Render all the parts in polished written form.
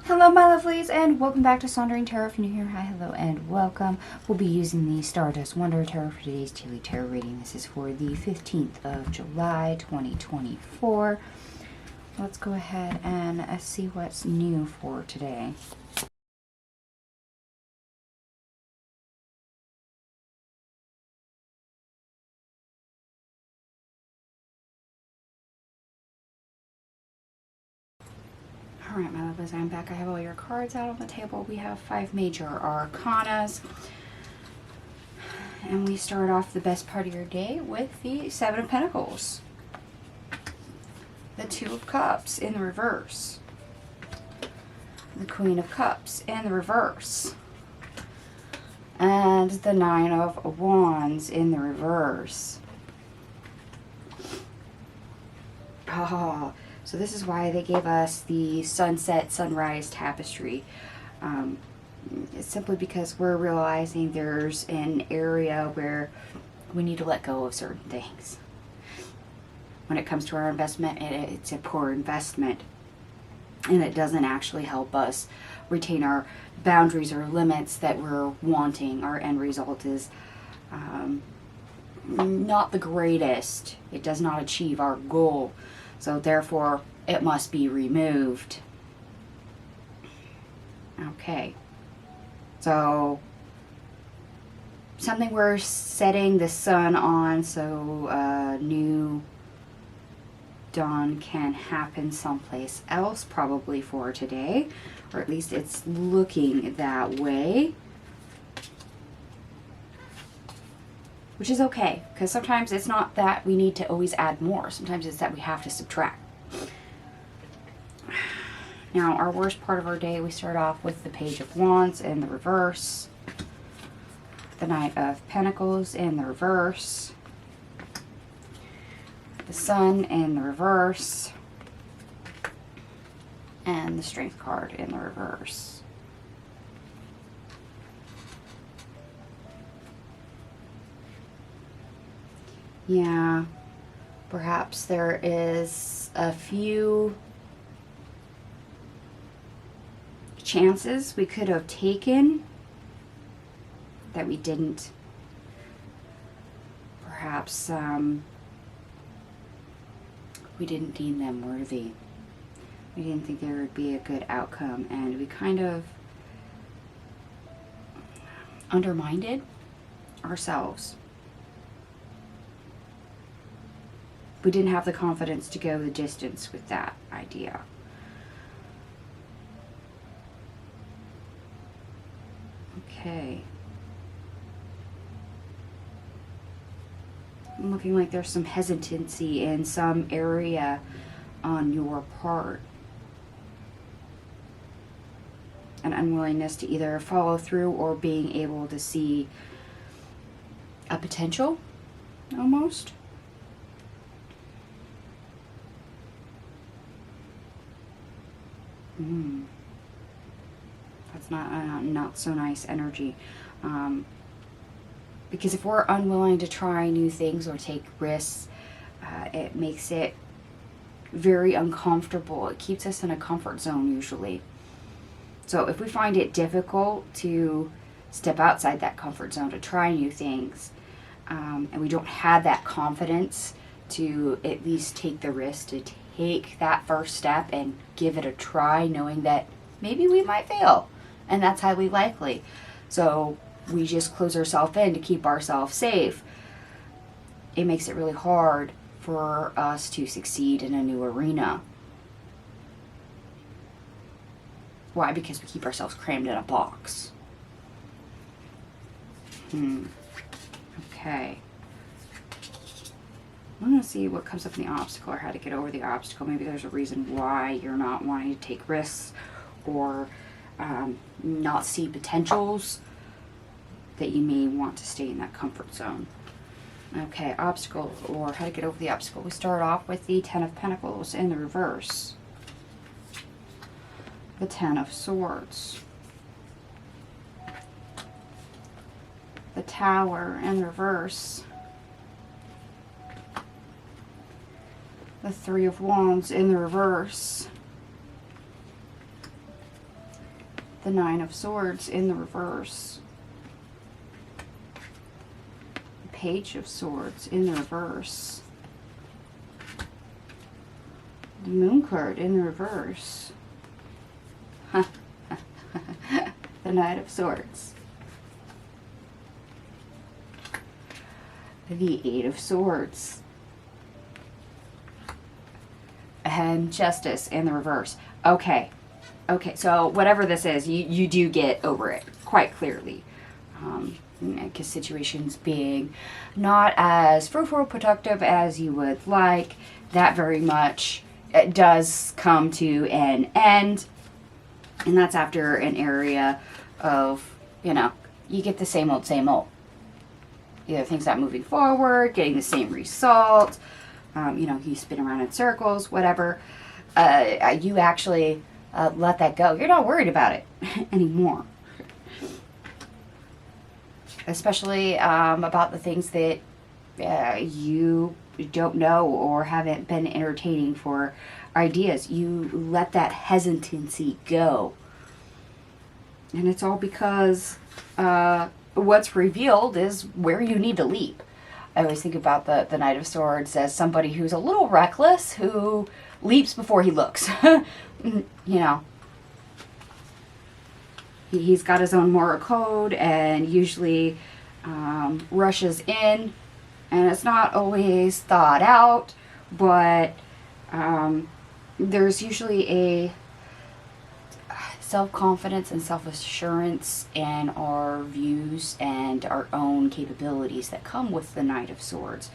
Hello my lovelies and welcome back to Sondering Tarot. If you're new here, hi, hello, and welcome. We'll be using the Stardust Wonder Tarot for today's daily tarot reading. This is for the 15th of July 2024. Let's go ahead and see what's new for today. Alright my lovelies, I'm back. I have all your cards out on the table. We have 5 major arcanas. And we start off the best part of your day with the 7 of Pentacles. The 2 of Cups in the reverse. The Queen of Cups in the reverse. And the 9 of Wands in the reverse. Oh, so this is why they gave us the sunset, sunrise tapestry. It's simply because we're realizing there's an area where we need to let go of certain things. When it comes to our investment, it's a poor investment. And it doesn't actually help us retain our boundaries or limits that we're wanting. Our end result is not the greatest. It does not achieve our goal. So therefore, it must be removed. Okay. So, something we're setting the sun on so new dawn can happen someplace else, probably for today. Or at least it's looking that way. Which is okay, because sometimes it's not that we need to always add more. Sometimes it's that we have to subtract. Now, our worst part of our day, we start off with the Page of Wands in the reverse. The Knight of Pentacles in the reverse. The Sun in the reverse. And the Strength card in the reverse. Yeah, perhaps there is a few chances we could have taken that we didn't. Perhaps we didn't deem them worthy. We didn't think there would be a good outcome, and we kind of undermined ourselves. We didn't have the confidence to go the distance with that idea. Okay. I'm looking like there's some hesitancy in some area on your part. An unwillingness to either follow through or being able to see a potential, almost. That's not so nice energy. Because if we're unwilling to try new things or take risks, it makes it very uncomfortable. It keeps us in a comfort zone usually. So if we find it difficult to step outside that comfort zone to try new things, and we don't have that confidence to at least take the risk to take that first step and give it a try, knowing that maybe we might fail, and that's highly likely. So we just close ourselves in to keep ourselves safe. It makes it really hard for us to succeed in a new arena. Why? Because we keep ourselves crammed in a box. Okay. I'm going to see what comes up in the obstacle or how to get over the obstacle. Maybe there's a reason why you're not wanting to take risks or not see potentials that you may want to stay in that comfort zone. Okay, obstacle or how to get over the obstacle. We start off with the 10 of Pentacles in the reverse. The 10 of Swords. The Tower in reverse. The 3 of Wands in the reverse. the Nine of Swords in the reverse. Page of Swords in the reverse. The Moon card in the reverse. The Knight of Swords. The Eight of Swords. And Justice in the reverse. Okay. Okay, so whatever this is, you do get over it quite clearly. Because situations being not as fruitful, productive as you would like, that very much it does come to an end. And that's after an area of, you know, you get the same old, same old. Either things not moving forward, getting the same result, you know, you spin around in circles, whatever. You actually let that go. You're not worried about it anymore. Especially about the things that you don't know or haven't been entertaining for ideas. You let that hesitancy go. And it's all because what's revealed is where you need to leap. I always think about the Knight of Swords as somebody who's a little reckless, who leaps before he looks. You know. He's got his own moral code and usually rushes in. And it's not always thought out, but there's usually a self-confidence and self-assurance in our views and our own capabilities that come with the Knight of Swords.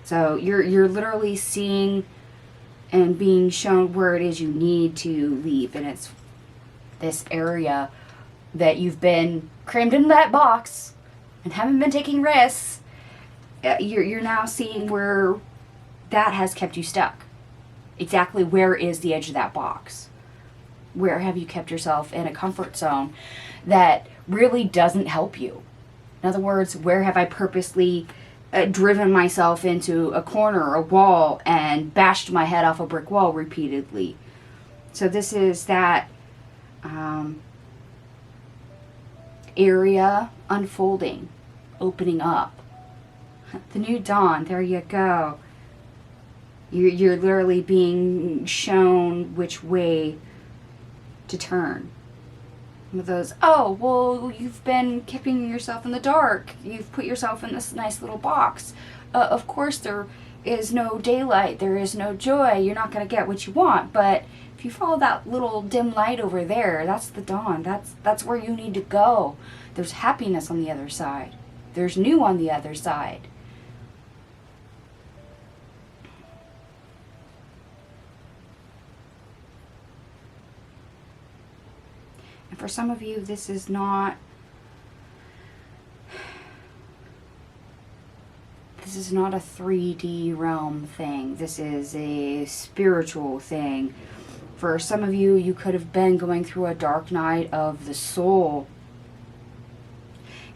So you're literally seeing and being shown where it is you need to leap, and it's this area that you've been crammed in that box and haven't been taking risks. You're now seeing where that has kept you stuck. Exactly where is the edge of that box? Where have you kept yourself in a comfort zone that really doesn't help you? In other words, where have I purposely driven myself into a corner, a wall, and bashed my head off a brick wall repeatedly? So this is that area unfolding, opening up. The new dawn, there you go. You're literally being shown which way to turn. With those, oh, well, you've been keeping yourself in the dark. You've put yourself in this nice little box. Of course, there is no daylight. There is no joy. You're not going to get what you want. But if you follow that little dim light over there, that's the dawn. That's where you need to go. There's happiness on the other side. There's new on the other side. And for some of you, this is not a 3D realm thing. This is a spiritual thing. For some of you, you could have been going through a dark night of the soul.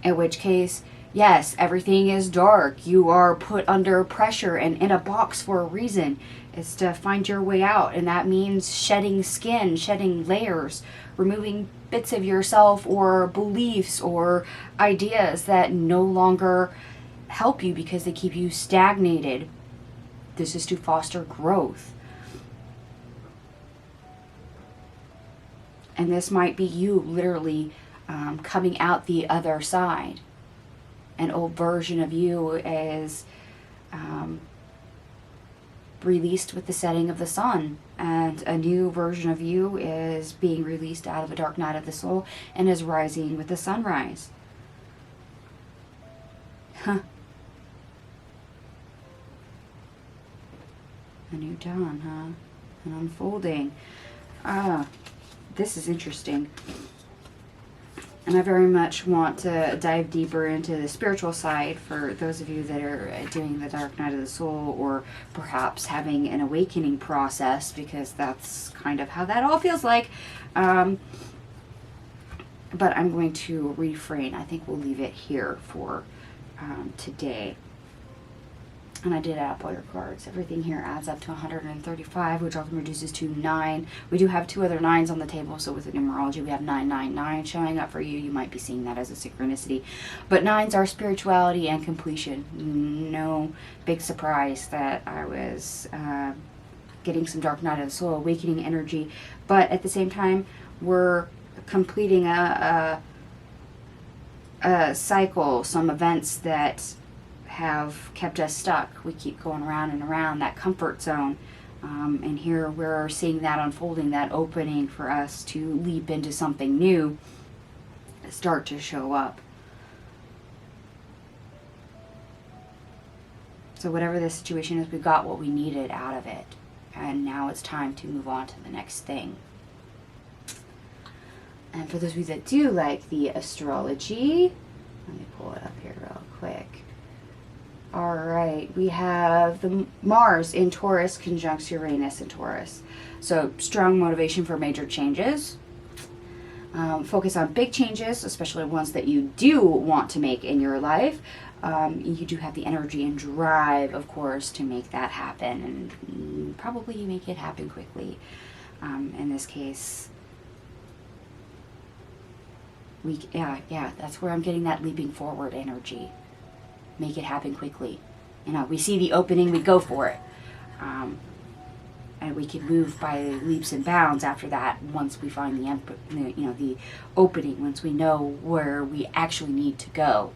In which case, yes, everything is dark. You are put under pressure and in a box for a reason. It's to find your way out. And that means shedding skin, shedding layers, removing bits of yourself or beliefs or ideas that no longer help you because they keep you stagnated. This is to foster growth. And this might be you literally coming out the other side. An old version of you is released with the setting of the sun, and a new version of you is being released out of a dark night of the soul and is rising with the sunrise. A new dawn, huh? An unfolding. This is interesting. And I very much want to dive deeper into the spiritual side for those of you that are doing the Dark Night of the Soul, or perhaps having an awakening process, because that's kind of how that all feels like. But I'm going to refrain. I think we'll leave it here for today. And I did add up all your cards. Everything here adds up to 135, which often reduces to 9. We do have 2 other 9s on the table, so with the numerology, we have 999 showing up for you. You might be seeing that as a synchronicity. But 9s are spirituality and completion. No big surprise that I was getting some Dark Night of the Soul Awakening energy. But at the same time, we're completing a cycle, some events that have kept us stuck. We keep going around and around that comfort zone. And here we're seeing that unfolding, that opening for us to leap into something new, start to show up. So whatever the situation is, we got what we needed out of it. And now it's time to move on to the next thing. And for those of you that do like the astrology, let me pull it up here real quick. All right, we have the Mars in Taurus conjuncts Uranus in Taurus. So strong motivation for major changes. Focus on big changes, especially ones that you do want to make in your life. You do have the energy and drive, of course, to make that happen, and probably you make it happen quickly. In this case, that's where I'm getting that leaping forward energy. Make it happen quickly. You know, we see the opening, we go for it. And we can move by leaps and bounds after that once we find the opening, once we know where we actually need to go.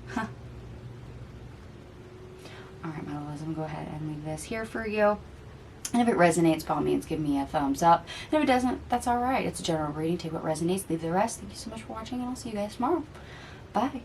Huh. All right, my loves, I'm going to go ahead and leave this here for you. And if it resonates, by all means, give me a thumbs up. And if it doesn't, that's all right. It's a general reading. Take what resonates, leave the rest. Thank you so much for watching, and I'll see you guys tomorrow. Bye.